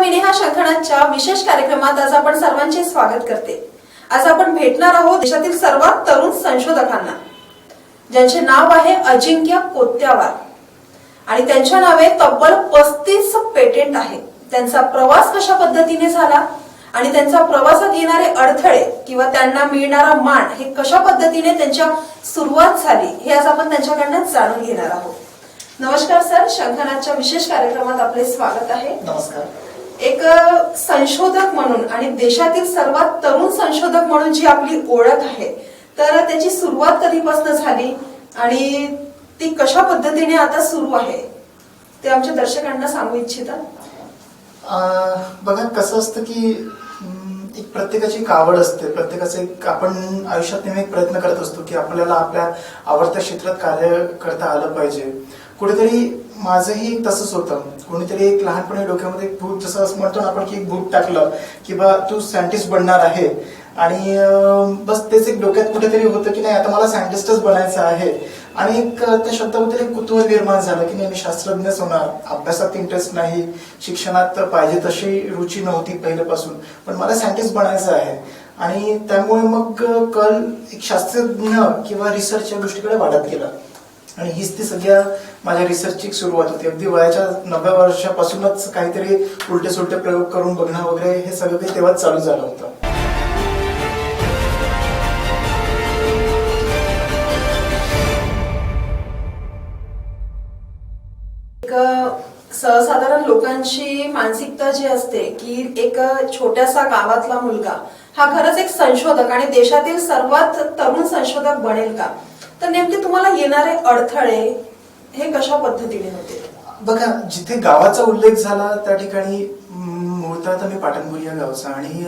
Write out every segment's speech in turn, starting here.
मी नेहा शंखनाथच्या विशेष कार्यक्रमात आज आपण सर्वांचे स्वागत करते। आज आपण भेटणार आहोत देशातील सर्वात तरुण संशोधकांना, ज्यांचे नाव आहे अजिंक्य कोत्यावार आणि त्यांच्या नावे तब्बल 35 पेटेंट आहे। त्यांचा प्रवास कशा पद्धतीने झाला आणि त्यांच्या प्रवासात येणारे अडथळे किंवा त्यांना मिळणारा मान हे कशा पद्धतीने त्यांच्या सुरुवात झाली हे आज आपण त्यांच्याकडून जाणून घेणार आहोत। नमस्कार सर, शंखनाथच्या विशेष कार्यक्रमात आपले स्वागत आहे। नमस्कार। एक संशोधक म्हणून आणि देशातील सर्वात तरुण संशोधक म्हणून जी आपली ओळख आहे, तर त्याची सुरुवात कधीपासून झाली आणि ती कशा पद्धतीने आता सुरू आहे ते आमच्या दर्शकांना सांगू इच्छिता? बघा, कसं असतं की एक प्रत्येकाची एक आवड असते, प्रत्येकाचं एक आपण आयुष्यात नेहमी एक प्रयत्न करत असतो की आपल्याला आपल्या आवडत्या क्षेत्रात कार्य करता आलं पाहिजे। कुठेतरी माझंही तसंच होतं। कोणीतरी एक लहानपणी डोक्यामध्ये एक भूत, जसं म्हणतो ना आपण की एक भूत टाकलं की बा तू सायंटिस्ट बनणार आहे आणि बस तेच एक डोक्यात कुठेतरी होतं की नाही आता मला सायंटिस्टच बनायचं आहे आणि एक त्या शब्दाबद्दल एक कुतूहल निर्माण झालं की नाही मी शास्त्रज्ञच होणार। अभ्यासात इंटरेस्ट नाही, शिक्षणात पाहिजे तशी रुची नव्हती पहिल्यापासून, पण मला सायंटिस्ट बनायचं आहे आणि त्यामुळे मग कल एक शास्त्रज्ञ किंवा रिसर्च या गोष्टीकडे वाढत गेला आणि हीच ती सगळ्या माझ्या रिसर्चची सुरुवात होती। अगदी वयाच्या 90 वर्षापासूनच काहीतरी उलटे सुलटे प्रयोग करून बघणं वगैरे हे सगळं काही तेव्हाच चालू झालं होतं। सर्वसाधारण लोकांची मानसिकता जी असते की एक छोट्याशा गावातला मुलगा हा खरंच एक संशोधक आणि देशातील सर्वात तरुण संशोधक बनेल का, तर नेमके तुम्हाला येणारे अडथळे हे कशा पद्धतीने होते? बघा, जिथे गावाचा उल्लेख झाला त्या ठिकाणी मूळतः तर मी पाटणपुरी या गावचा आणि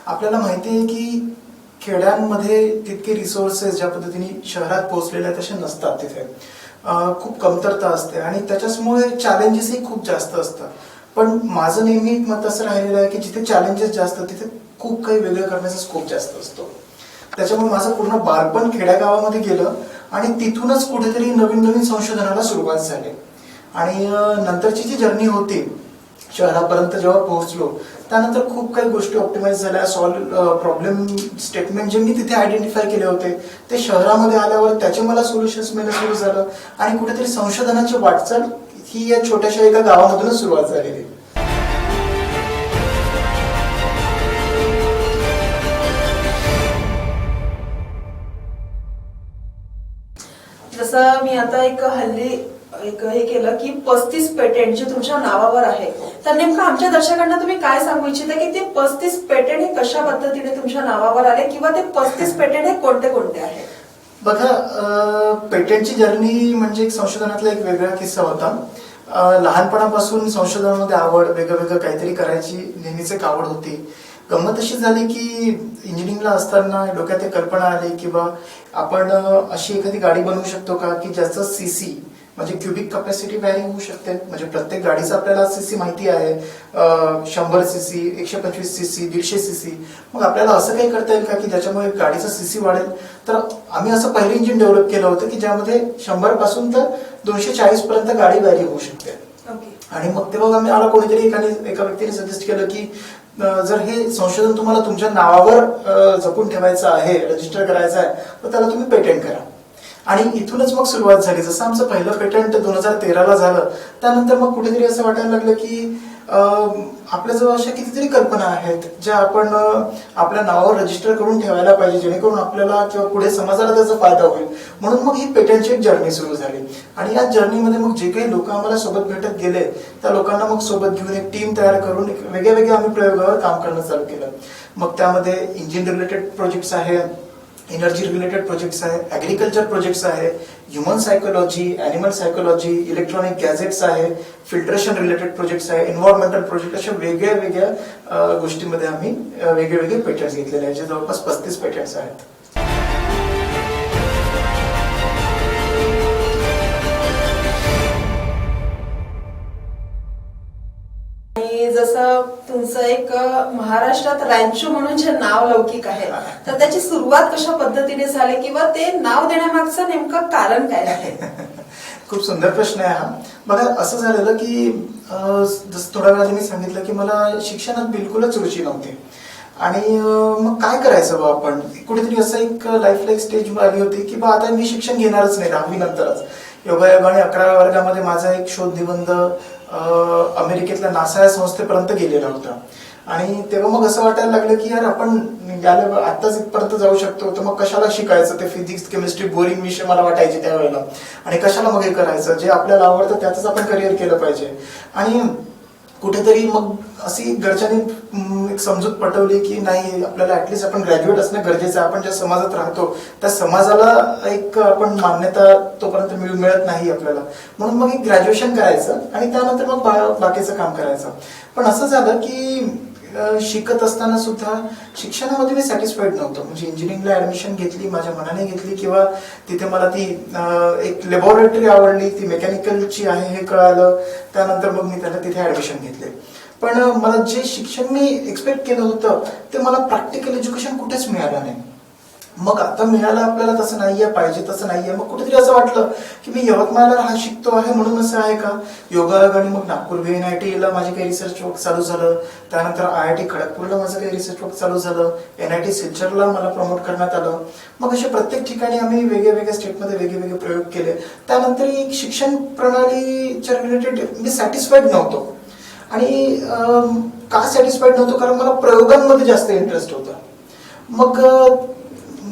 आपल्याला माहिती आहे की खेड्यांमध्ये तितके रिसोर्सेस ज्या पद्धतीने शहरात पोहोचलेले आहेत तसे नसतात। तिथे खूप कमतरता असते आणि त्याच्यामुळे चॅलेंजेसही खूप जास्त असतात। पण माझं नेहमी मत असं राहिलेलं आहे की जिथे चॅलेंजेस जास्त तिथे खूप काही वेगळं करण्याचा स्कोप जास्त असतो। त्याच्यामुळे माझं पूर्ण बालपण खेड्यागावामध्ये गेलं आणि तिथूनच कुठेतरी नवीन नवीन संशोधनाला सुरुवात झाली आणि नंतरची जी जर्नी होती शहरापर्यंत जेव्हा पोहोचलो त्यानंतर खूप काही गोष्टी ऑप्टिमाइज झाल्या। प्रॉब्लेम स्टेटमेंट जे मी तिथे आयडेंटिफाय केले होते ते शहरामध्ये आल्यावर त्याचे मला सोल्युशन्स मिळणं सुरू झालं आणि कुठेतरी संशोधनाची वाटचाल ही या छोट्याशा एका गावामधूनच सुरुवात झालेली। जसं मी आता हल्ली हे केलं की 35 पेटेंट जे तुमच्या नावावर आहे, तर नेमकं आमच्या दर्शकांना तुम्ही काय सांगू इच्छिता की ते 35 पेटेंट हे कशा पद्धतीने तुमच्या नावावर आले किंवा ते 35 पेटेंट हे कोणते कोणते आहेत? बघा, पेटेंटची जर्नी म्हणजे एक संशोधनातला एक वेगळा किस्सा होता। लहानपणापासून संशोधनामध्ये आवड, वेगळं काहीतरी करायची नेहमीच एक आवड होती। गंमत अशी झाली की इंजिनिअरिंगला असताना डोक्यात एक कल्पना आली की बा आपण अशी एखादी गाडी बनवू शकतो का की ज्याचं सीसी म्हणजे क्युबिक कॅपॅसिटी व्हॅरी होऊ शकते। म्हणजे प्रत्येक गाडीचा आपल्याला सीसी माहिती आहे, 100 सीसी, 125 सीसी, 150 सीसी। मग आपल्याला असं काही करता येईल का की ज्याच्यामुळे गाडीचा सीसी वाढेल? तर आम्ही असं पहिलं इंजिन डेव्हलप केलं होतं की ज्यामध्ये 100 पासून तर 240 पर्यंत गाडी व्हॅरी होऊ शकते। आणि मग तेव्हा आम्ही कोणीतरी एका व्यक्तीने सजेस्ट केलं की जर हे संशोधन तुम्हाला तुमच्या नावावर जपून ठेवायचं आहे, रजिस्टर करायचं आहे, तर त्याला तुम्ही पेटेंट करा। आणि इथूनच मग सुरुवात झाली। जसं आमचं पहिलं पेटेंट 2013ला झालं त्यानंतर मग कुठेतरी असं वाटायला लागलं की आपल्याजवळ अशा कितीतरी कल्पना आहेत ज्या आपण आपल्या नावावर रजिस्टर करून ठेवायला पाहिजे, जेणेकरून आपल्याला किंवा पुढे समाजाला त्याचा फायदा होईल। म्हणून मग ही पेटेंटची एक जर्नी सुरू झाली आणि या जर्नीमध्ये मग जे काही लोक आम्हाला सोबत भेटत गेले त्या लोकांना मग सोबत घेऊन एक टीम तयार करून वेगळ्या आम्ही प्रयोगावर काम करणं चालू केलं। मग त्यामध्ये इंजिन रिलेटेड प्रोजेक्ट्स आहे, एनर्जी रिलेटेड प्रोजेक्ट्स आहे, ऍग्रिकल्चर प्रोजेक्ट्स आहे, human psychology, animal psychology, electronic gadgets आहे, फिल्ट्रेशन रिलेटेड प्रोजेक्ट्स आहे, एन्व्हायरमेंटल प्रोजेक्ट, अशा वेगळ्या गोष्टींमध्ये आम्ही वेगळे पेटेंट्स घेतलेले आहेत, जे जवळपास 35 पेटेंट्स आहेत। जसं तुमचं तुमचं एक महाराष्ट्रात रॅन्चो म्हणून जे नाव लौकिक आहे, तर त्याची सुरुवात कशा पद्धतीने झाली किंवा ते नाव देण्यामागचं नेमकं कारण काय आहे? खूप सुंदर प्रश्न आहे हा. बघा, असं झालेलं की जसं थोड्या वेळा मी सांगितलं की मला शिक्षणात बिलकुलच रुची नव्हती आणि मग काय करायचं बा आपण. कुठेतरी असं एक लाईफला एक स्टेज आली होती की बा आता मी शिक्षण घेणारच नाही 10वी नंतरच. योगायोगाने 11व्या वर्गामध्ये माझा एक शोध निबंध अमेरिकेतल्या नासा या संस्थेपर्यंत गेलेला होता आणि तेव्हा मग असं वाटायला लागलं की यार आपण आताच इथपर्यंत जाऊ शकतो तर मग कशाला शिकायचं. ते फिजिक्स केमिस्ट्री बोरिंग विषय मला वाटायचे त्यावेळेला आणि कशाला मग हे करायचं. जे आपल्याला आवडतं त्यातच आपण करिअर केलं पाहिजे. आणि कुठेतरी मग अशी घरच्यांनी एक समजूत पटवली की नाही, आपल्याला ऍटलिस्ट आपण ग्रॅज्युएट असणं गरजेचं आहे. आपण ज्या समाजात राहतो त्या समाजाला एक आपण मान्यता तोपर्यंत मिळत नाही आपल्याला, म्हणून मग एक ग्रॅज्युएशन करायचं आणि त्यानंतर मग बाकीचं काम करायचं. पण असं झालं की शिकत असताना सुद्धा शिक्षणामध्ये मी सॅटिस्फाईड नव्हतो. म्हणजे इंजिनिअरिंगला ऍडमिशन घेतली, माझ्या मनाने घेतली किंवा तिथे मला ती एक लॅबोरेटरी आवडली, ती मेकॅनिकलची आहे हे कळालं. त्यानंतर मग मी त्याला तिथे ऍडमिशन घेतले. पण मला जे शिक्षण मी एक्सपेक्ट केलं होतं ते मला प्रॅक्टिकल एज्युकेशन कुठेच मिळालं नाही. मग आता मिळालं आपल्याला तसं नाहीये, पाहिजे तसं नाहीये. मग कुठेतरी असं वाटलं की मी यवतमाळला हा शिकतो आहे म्हणून असं आहे का. योगायोगाने मग नागपूर VNIT ला माझे काही रिसर्च वर्क चालू झालं. त्यानंतर IIT खडगपूरला माझं काही रिसर्च वर्क चालू झालं. NIT सिल्चरला मला प्रमोट करण्यात आलं. मग अशा प्रत्येक ठिकाणी आम्ही वेगवेगळ्या स्टेटमध्ये वेगवेगळे प्रयोग केले. त्यानंतर एक शिक्षण प्रणालीच्या रिलेटेड मी सॅटिस्फाईड नव्हतो. आणि का सॅटिस्फाईड नव्हतो, कारण मला प्रयोगांमध्ये जास्त इंटरेस्ट होता.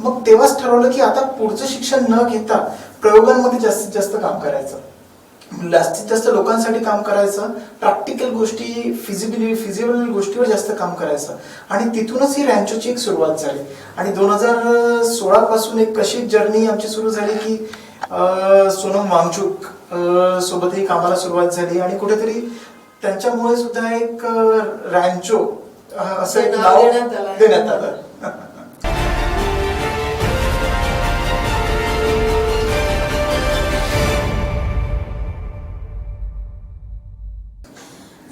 मग तेव्हाच ठरवलं की आता पुढचं शिक्षण न घेता प्रयोगांमध्ये जास्तीत जास्त काम करायचं, जास्तीत जास्त लोकांसाठी काम करायचं, प्रॅक्टिकल गोष्टी फिजिबल गोष्टीवर जास्त काम करायचं. आणि तिथूनच ही रॅन्चोची एक सुरुवात झाली. आणि 2016 पासून एक कशी जर्नी आमची सुरू झाली की सोनम वांगचुक सोबतही कामाला सुरुवात झाली आणि कुठेतरी त्यांच्यामुळे सुद्धा एक रॅन्चो असं एक नाव देण्यात आलं.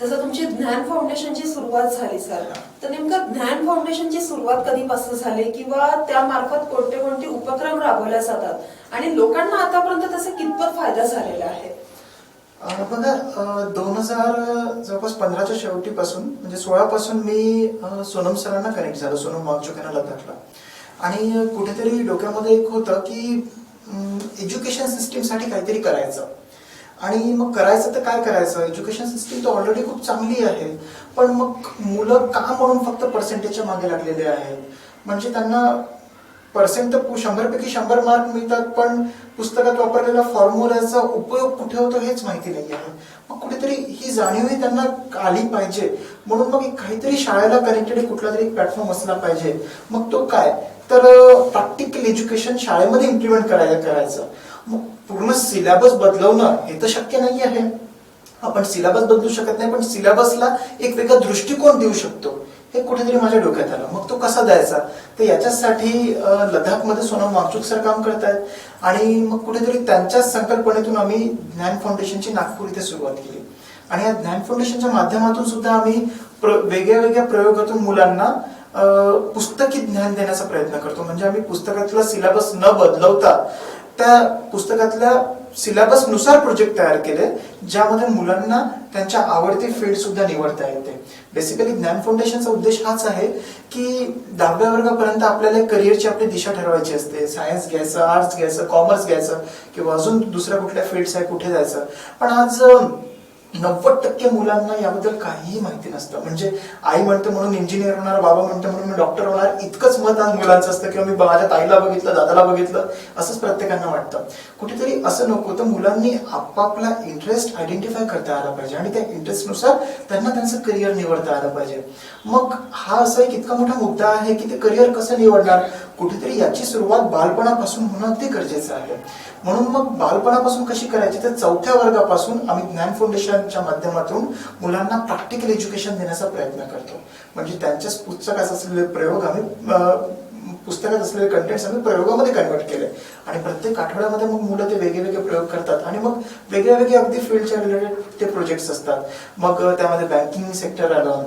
जसं तुमची ज्ञान फाउंडेशनची सुरुवात झाली सर, तर नेमकं ज्ञान फाउंडेशनची सुरुवात कधीपासून झाली किंवा त्यामार्फत कोणते उपक्रम राबवले जातात आणि लोकांना आतापर्यंत त्याचा कितपत फायदा झालेला आहे? बघा, 2015च्या शेवटीपासून म्हणजे 16 पासून मी सोनम सरांना कनेक्ट झालो, सोनम वांगचुक यांना लद्दाखला. आणि कुठेतरी डोक्यामध्ये एक होतं की एज्युकेशन सिस्टीमसाठी काहीतरी करायचं. आणि मग करायचं तर काय करायचं, एज्युकेशन सिस्टीम तर ऑलरेडी खूप चांगली आहे, पण मग मुलं का म्हणून फक्त पर्सेंटेजच्या मागे लागलेले आहेत. म्हणजे त्यांना पर्सेंट तर 100पैकी 100 मार्क मिळतात, पण पुस्तकात वापरलेल्या फॉर्म्युलाचा उपयोग कुठे होतो हेच माहिती नाही आहे. मग कुठेतरी ही जाणीवही त्यांना आली पाहिजे, म्हणून मग काहीतरी शाळेला कनेक्टेड कुठला तरी प्लॅटफॉर्म असला पाहिजे. मग तो काय, तर प्रॅक्टिकल एज्युकेशन शाळेमध्ये इम्प्लिमेंट करायचं. मग पूर्ण सिलेबस बदलवणं हे तर शक्य नाही आहे. आपण सिलेबस बदलू शकत नाही, पण सिलेबसला एक वेगळा दृष्टिकोन देऊ शकतो हे कुठेतरी माझ्या डोक्यात आलं. मग तो कसा द्यायचा, तर याच्यासाठी लडाखमध्ये सोनम वांगचुक सर काम करतायत आणि मग कुठेतरी त्यांच्याच संकल्पनेतून आम्ही ज्ञान फाउंडेशनची नागपूर इथे सुरुवात केली. आणि या ज्ञान फाउंडेशनच्या माध्यमातून सुद्धा आम्ही वेगळ्या वेगळ्या प्रयोगातून मुलांना पुस्तकी ज्ञान देण्याचा प्रयत्न करतो. म्हणजे आम्ही पुस्तकातला सिलेबस न बदलवता त्या पुस्तकातल्या सिलेबस नुसार प्रोजेक्ट तयार केले, ज्यामध्ये मुलांना त्यांच्या आवडती फील्ड सुद्धा निवडता येते. बेसिकली ज्ञान फाउंडेशनचा उद्देश हाच आहे की 10व्या वर्गापर्यंत आपल्याला करिअरची आपली दिशा ठरवायची असते. सायन्स घ्यायचं, आर्ट्स घ्यायचं, कॉमर्स घ्यायचं किंवा अजून दुसऱ्या कुठल्या फील्ड्स आहे कुठे जायचं. पण आज 90% मुलांना याबद्दल काहीही माहिती नसतं. म्हणजे आई म्हणते म्हणून इंजिनियर होणार, बाबा म्हणते म्हणून मी डॉक्टर होणार, इतकंच मत आज मुलांचं असतं किंवा मी माझ्या ताईला बघितलं, दादाला बघितलं, असंच प्रत्येकांना वाटतं. कुठेतरी असं नको, तर मुलांनी आपापला इंटरेस्ट आयडेंटिफाय करता आला पाहिजे आणि त्या इंटरेस्टनुसार त्यांना त्यांचं करिअर निवडता आलं पाहिजे. मग हा असा एक इतका मोठा मुद्दा आहे की ते करिअर कसं निवडणार, कुठेतरी याची सुरुवात बालपणापासून होणं अगदी गरजेचं आहे. म्हणून मग बालपणापासून कशी करायची, तर 4थ्या वर्गापासून आम्ही ज्ञान फाउंडेशनच्या माध्यमातून मुलांना प्रॅक्टिकल एज्युकेशन देण्याचा प्रयत्न करतो. म्हणजे त्यांच्याच पुस्तकात असलेले प्रयोग आम्ही पुस्तकात असलेले कंटेंट्स आम्ही प्रयोगामध्ये कन्वर्ट केले आणि प्रत्येक आठवड्यामध्ये मग मुलं ते वेगवेगळे प्रयोग करतात आणि मग वेगळ्या अगदी फील्डच्या रिलेटेड ते प्रोजेक्ट्स असतात. मग त्यामध्ये बँकिंग सेक्टर आलं,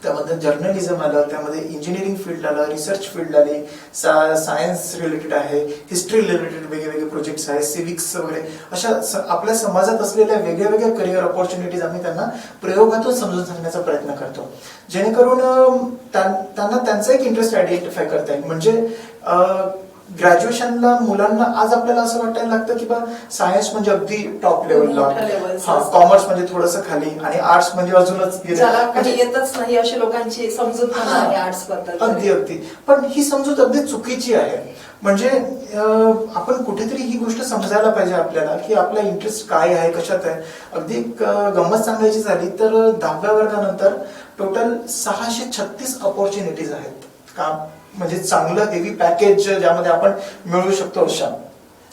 त्यामध्ये जर्नलिझम आलं, त्यामध्ये इंजिनिअरिंग फील्ड आलं, रिसर्च फील्ड आली, सायन्स रिलेटेड आहे, हिस्ट्री रिलेटेड वेगवेगळे प्रोजेक्ट्स आहेत, सिव्हिक्स वगैरे अशा आपल्या समाजात असलेल्या वेगळ्या वेगळ्या करिअर ऑपॉर्च्युनिटीज आम्ही त्यांना प्रयोगातून समजून सांगण्याचा प्रयत्न करतो, जेणेकरून त्यांना त्यांचा एक इंटरेस्ट आयडेंटिफाय करता येईल. म्हणजे ग्रॅज्युएशनला मुलांना आज आपल्याला असं वाटायला लागतं की बा सायन्स म्हणजे अगदी टॉप लेवलला, कॉमर्स म्हणजे थोडंसं खाली आणि आर्ट्स म्हणजे अजूनच ज्याला काही येतच नाही अशी लोकांची समजूत आहे आर्ट्स बद्दल. अगदी अगदी, पण ही समजूत अगदी चुकीची आहे. म्हणजे आपण कुठेतरी ही गोष्ट समजायला पाहिजे आपल्याला की आपला इंटरेस्ट काय आहे, कशात आहे. अगदी गंमत सांगायची झाली तर 10व्या वर्गानंतर टोटल 636 अपॉर्च्युनिटीज आहेत का, म्हणजे चांगलं हेवी पॅकेज ज्यामध्ये आपण मिळवू शकतो अशा.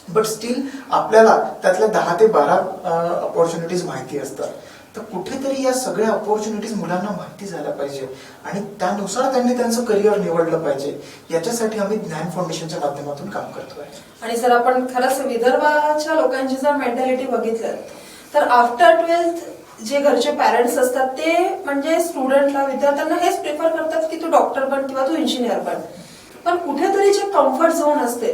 बट स्टील आपल्याला त्यातल्या 10 ते 12 अपॉर्च्युनिटीज माहिती असतात. तर कुठेतरी या सगळ्या अपॉर्च्युनिटीज मुलांना माहिती झाल्या पाहिजे आणि त्यानुसार त्यांनी त्यांचं करिअर निवडलं पाहिजे. याच्यासाठी आम्ही ज्ञान फाउंडेशनच्या माध्यमातून काम करतोय. आणि जर आपण खरंच विदर्भाच्या लोकांची जर मेंटॅलिटी बघितलं तर आफ्टर 12th जे घरचे पॅरेंट्स असतात ते म्हणजे स्टुडंटला, विद्यार्थ्यांना हेच प्रिफर करतात की तू डॉक्टर बन किंवा तू इंजिनियर बन. पण कुठेतरी जे कम्फर्ट झोन असते,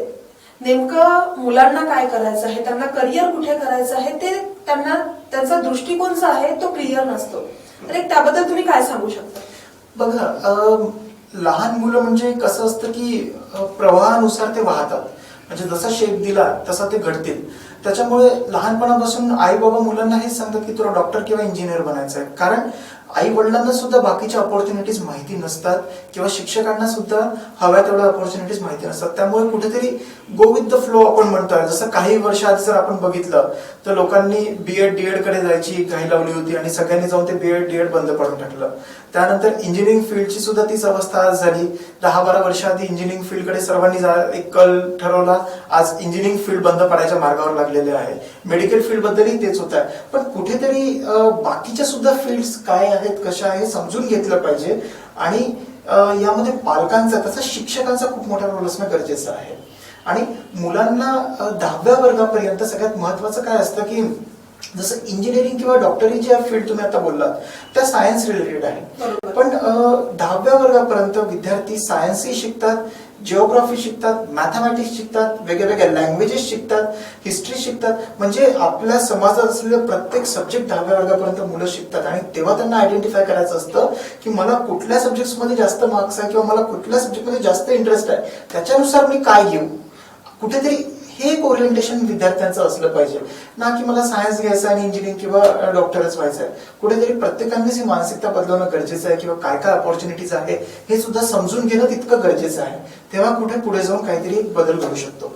नेमकं मुलांना काय करायचं आहे, त्यांना करिअर कुठे करायचं आहे, ते त्यांना त्यांचा दृष्टिकोन जो आहे तो क्लिअर नसतो. तर एक त्याबद्दल तुम्ही काय सांगू शकता? बघा, लहान मुलं म्हणजे कसं असतं की प्रवाहानुसार ते वाहतात. म्हणजे जसा शेप दिला तसा ते घडतील. त्याच्यामुळे लहानपणापासून आई बाबा मुलांना हेच सांगतात की तुला डॉक्टर किंवा इंजिनियर बनायचं आहे. कारण आई वडिलांना सुद्धा बाकीच्या अपॉर्च्युनिटीज माहिती नसतात किंवा शिक्षकांना सुद्धा हव्या तेवढ्या अपॉर्च्युनिटीज माहिती नसतात. त्यामुळे कुठेतरी गो विथ द फ्लो आपण म्हणतोय. जसं काही वर्ष आधी जर आपण बघितलं तर लोकांनी बीएड डीएड कडे जायची घाई लावली होती आणि सगळ्यांनी जाऊन ते बीएड डीएड बंद पडून टाकलं. त्यानंतर इंजिनिअरिंग फील्डची सुद्धा तीच अवस्था आज झाली. 10-12 वर्ष आधी इंजिनिअरिंग फील्डकडे सर्वांनी एक कल ठरवला. आज इंजिनिअरिंग फील्ड बंद पडायच्या मार्गावर लागलेले आहे. मेडिकल फील्ड बद्दलही तेच होत आहे. पण कुठेतरी बाकीच्या सुद्धा फील्ड्स काय आहेत, कशा आहे समजून घेतलं पाहिजे. आणि यामध्ये पालकांचा तसंच शिक्षकांचा खूप मोठा रोल असणं गरजेचं आहे. आणि मुलांना 10व्या वर्गापर्यंत सगळ्यात महत्वाचं काय असतं की जसं इंजिनिअरिंग किंवा डॉक्टरी ज्या फील्ड तुम्ही आता बोललात त्या सायन्स रिलेटेड आहे. पण 10व्या वर्गापर्यंत विद्यार्थी सायन्सही शिकतात, जिओग्राफी शिकतात, मॅथमॅटिक्स शिकतात, वेगवेगळ्या लँग्वेजेस शिकतात, हिस्ट्री शिकतात. म्हणजे आपल्या समाजात असलेले प्रत्येक सब्जेक्ट 10व्या वर्गापर्यंत मुलं शिकतात. आणि तेव्हा त्यांना आयडेंटिफाय करायचं असतं की मला कुठल्या सब्जेक्ट्समध्ये जास्त मार्क्स आहे किंवा मला कुठल्या सब्जेक्टमध्ये जास्त इंटरेस्ट आहे, त्याच्यानुसार मी काय घेऊ. कुठेतरी हे एक ओरिएंटेशन विद्यार्थ्यांचं असलं पाहिजे ना की मला सायन्स घ्यायचं आणि इंजिनिअरिंग किंवा डॉक्टरच व्हायचं आहे. कुठेतरी प्रत्येकानेच ही मानसिकता बदलवणं गरजेचं आहे किंवा काय काय अपॉर्च्युनिटीज आहे हे सुद्धा समजून घेणं तितकं गरजेचं आहे. तेव्हा कुठे पुढे जाऊन काहीतरी एक बदल घडू शकतो.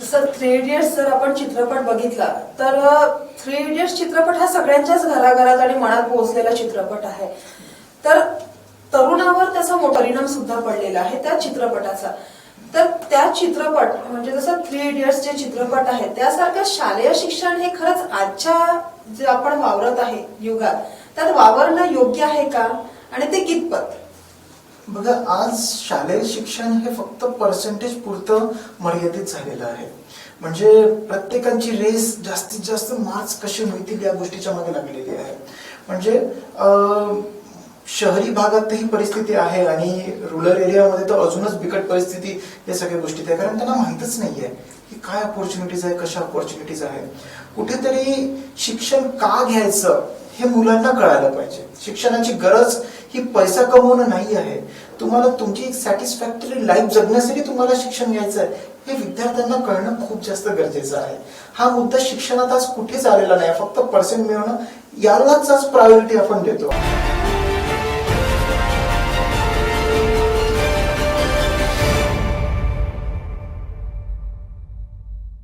जसं 3 इडियट्स जर आपण चित्रपट बघितला तर 3 इडियट्स चित्रपट हा सगळ्यांच्याच घराघरात आणि मनात पोहोचलेला चित्रपट आहे. तर तरुणावर त्याचा मोठा परिणाम सुद्धा पडलेला आहे त्या चित्रपटाचा. तर त्या चित्रपट म्हणजे जसं 3 इडियट्स जे चित्रपट आहे त्यासारखं शालेय शिक्षण हे खरंच आजच्या जे आपण वावरत आहे युगात त्यात वावरणं योग्य आहे का आणि ते कितपत? बघा, आज शालेय शिक्षण हे फक्त पर्सेंटेज पुरतं मर्यादित झालेलं आहे. म्हणजे प्रत्येकाची रेस जास्तीत जास्त मार्क्स कसे मिळतील या गोष्टीच्या मागे लागलेली आहे. म्हणजे शहरी भागात ही परिस्थिती आहे आणि रुरल एरियामध्ये तर अजूनच बिकट परिस्थिती या सगळ्या गोष्टीत आहे. कारण त्यांना माहितच नाहीये की काय अपॉर्च्युनिटीज आहे, कशा अपॉर्च्युनिटीज आहे. कुठेतरी शिक्षण का घ्यायचं हे मुलांना कळायला पाहिजे. शिक्षणाची गरज ही पैसा कमवणं नाही आहे. तुम्हाला तुमची सॅटिस्फॅक्टरी लाईफ जगण्यासाठी तुम्हाला शिक्षण घ्यायचं आहे हे विद्यार्थ्यांना कळणं खूप जास्त गरजेचं आहे. हा मुद्दा शिक्षणात आज कुठेच आलेला नाही. फक्त पर्सेंट मिळवणं यालाच आज प्रायोरिटी आपण देतो.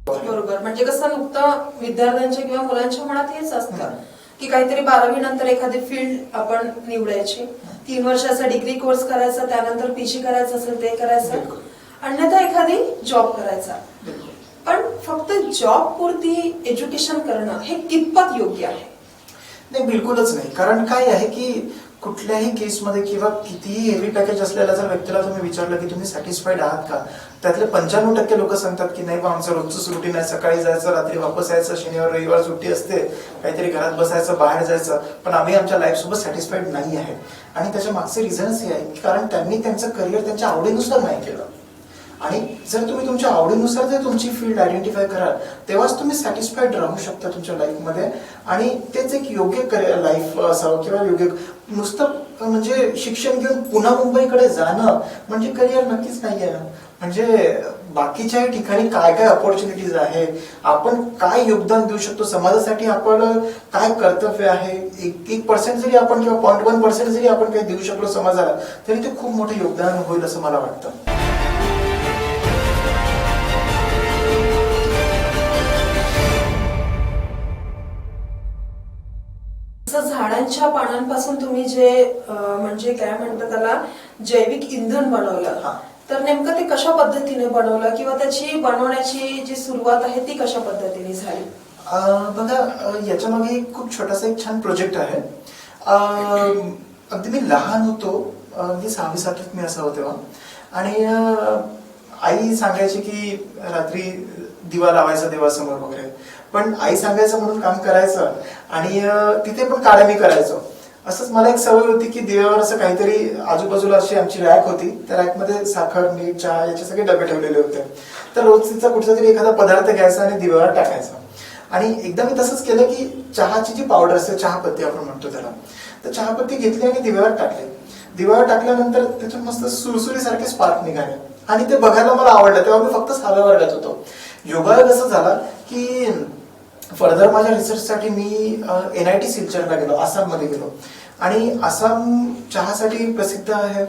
बरोबर. म्हणजे कसं नुकतं विद्यार्थ्यांच्या किंवा मुलांच्या मनात हेच असतं की काहीतरी 12वी नंतर एखादी फील्ड आपण निवडायची, 3 वर्षाचा डिग्री कोर्स करायचा, त्यानंतर पीजी करायचं असेल ते करायचं, अन्यथा एखादी जॉब करायचा. पण फक्त जॉब पुरती एज्युकेशन करणं हे कितपत योग्य आहे? नाही, बिलकुलच नाही. कारण काय आहे की कुठल्याही केसमध्ये किंवा कितीही हेवी पॅकेज असलेल्या जर व्यक्तीला तुम्ही विचारलं की तुम्ही सॅटिस्फाईड आहात का, त्यातले 95% लोक सांगतात की नाही बा, आमचं रोजच रुटीन आहे, सकाळी जायचं, रात्री वापस यायचं, शनिवार रविवार सुट्टी असते, काहीतरी घरात बसायचं, बाहेर जायचं, पण आम्ही आमच्या लाईफ सोबत सॅटिस्फाईड नाही आहे. आणि त्याच्या मागचे रिझन्स हे आहे की कारण त्यांनी त्यांचं करिअर त्यांच्या आवडीनुसार नाही केलं. आणि जर तुम्ही तुमच्या आवडीनुसार जर तुमची फील्ड आयडेंटिफाय कराल तेव्हाच तुम्ही सॅटिस्फाईड राहू शकता तुमच्या लाईफमध्ये. आणि तेच एक योग्य करिअर लाईफ असावं किंवा योग्य नुसतं म्हणजे शिक्षण घेऊन पुन्हा मुंबईकडे जाणं म्हणजे करिअर नक्कीच नाही आहे ना. म्हणजे बाकीच्याही ठिकाणी काय काय अपॉर्च्युनिटीज आहे, आपण काय योगदान देऊ शकतो समाजासाठी, आपण काय कर्तव्य आहे, 1% जरी आपण किंवा 0.1% जरी आपण काही देऊ शकलो समाजाला तरी ते खूप मोठं योगदान होईल असं मला वाटतं. झाडांच्या पानांपासून तुम्ही जे म्हणजे काय म्हणतात त्याला जैविक इंधन बनवलं, तर नेमकं ते कशा पद्धतीने बनवलं किंवा त्याची बनवण्याची जी सुरुवात आहे ती कशा पद्धतीने झाली? बघा, याच्या मागे खूप छोटासा एक छान प्रोजेक्ट आहे. अगदी मी लहान होतो, अगदी 6वी-7वीत मी असा होतो तेव्हा. आणि आई सांगायची की रात्री दिवा लावायचा देवासमोर वगैरे, पण आई सांगायचं म्हणून काम करायचं आणि तिथे पण काड्या मी करायचो. असंच मला एक सवय होती की दिव्यावर असं काहीतरी, आजूबाजूला अशी आमची रॅक होती, त्या रॅकमध्ये साखर, मीठ, चहा याचे सगळे डबे ठेवलेले होते. तर रोज तिचा कुठचा तरी एखादा पदार्थ घ्यायचा आणि दिव्यावर टाकायचा. आणि एकदा मी तसंच केलं की चहाची जी पावडर असते, चहापत्ती आपण म्हणतो त्याला, तर चहापत्ती घेतली आणि दिव्यावर टाकली. दिव्यावर टाकल्यानंतर त्याच्यात मस्त सुरसुरीसारखे स्पार्क निघाले आणि ते बघायला मला आवडलं. तेव्हा मी फक्त 6व्या वर्गात होतो. योगायोग असं झाला की फर्दर माझ्या रिसर्चसाठी मी NIT सिलचरला गेलो, आसाममध्ये गेलो. आणि आसाम चहासाठी प्रसिद्ध आहे.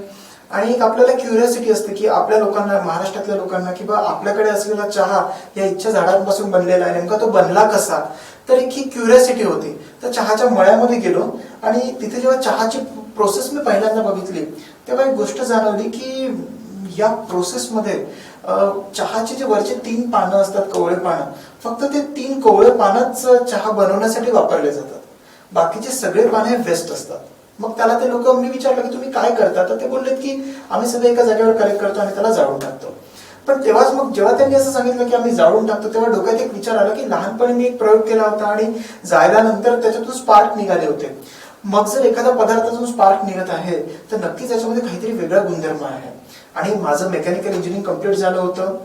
आणि एक आपल्याला क्युरियोसिटी असते की आपल्या लोकांना, महाराष्ट्रातल्या लोकांना, किंवा आपल्याकडे असलेला चहा या इच्छा झाडांपासून बनलेला आहे, नेमका तो बनला कसा, तर एक ही क्युरियोसिटी होती. तर चहाच्या मळ्यामध्ये गेलो आणि तिथे जेव्हा चहाची प्रोसेस मी पहिल्यांदा बघितली तेव्हा एक गोष्ट जाणवली की या प्रोसेसमध्ये चहाचे जे वरचे 3 पानं असतात, कवळे पानं, फक्त ते 3 कवळे पानच चहा बनवण्यासाठी वापरले जातात. बाकीचे सगळे पाने वेस्ट असतात. मग त्याला ते लोक, मी विचारलं की तुम्ही काय करता, तर ते बोललेत की आम्ही सगळे एका जागेवर कलेक्ट करतो आणि त्याला जाळून टाकतो. पण तेव्हाच मग जेव्हा त्यांनी असं सांगितलं की आम्ही जाळून टाकतो तेव्हा डोक्यात एक विचार आला की लहानपणी मी एक प्रयोग केला होता आणि जाळल्यानंतर त्याच्यातून स्पार्क निघाले होते. मग जर एखाद्या पदार्थातून स्पार्क निघत आहे तर नक्कीच याच्यामध्ये काहीतरी वेगळा गुणधर्म आहे. आणि माझं मेकॅनिकल इंजिनिअरिंग कम्प्लीट झालं होतं,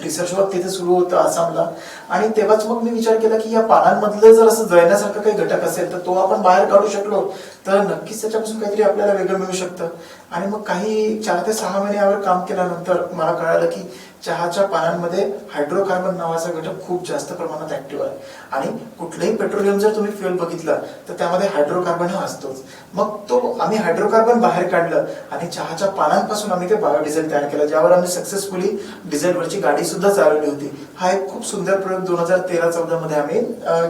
रिसर्च वर्क तिथे सुरू होतं आसामला. आणि तेव्हाच मग मी विचार केला की या पानांमधलं जर असं जळण्यासारखं काही घटक असेल तर तो आपण बाहेर काढू शकलो तर नक्कीच त्याच्यापासून काहीतरी आपल्याला वेगळं मिळू शकतं. आणि मग काही 4 ते 6 महिने यावर काम केल्यानंतर मला कळालं की चहाच्या पानांमध्ये हायड्रोकार्बन नावाचा घटक खूप जास्त प्रमाणात ऍक्टिव्ह आहे. आणि कुठलंही पेट्रोलियम जर तुम्ही फ्युएल बघितलं तर त्यामध्ये हायड्रोकार्बन हा असतोच. मग तो आम्ही हायड्रोकार्बन बाहेर काढलं आणि चहाच्या पानांपासून आम्ही ते बायोडिझेल तयार केलं, ज्यावर आम्ही सक्सेसफुली डिझेलवरची गाडी सुद्धा चालवली होती. हा एक खूप सुंदर प्रयोग 2013-14 मध्ये आम्ही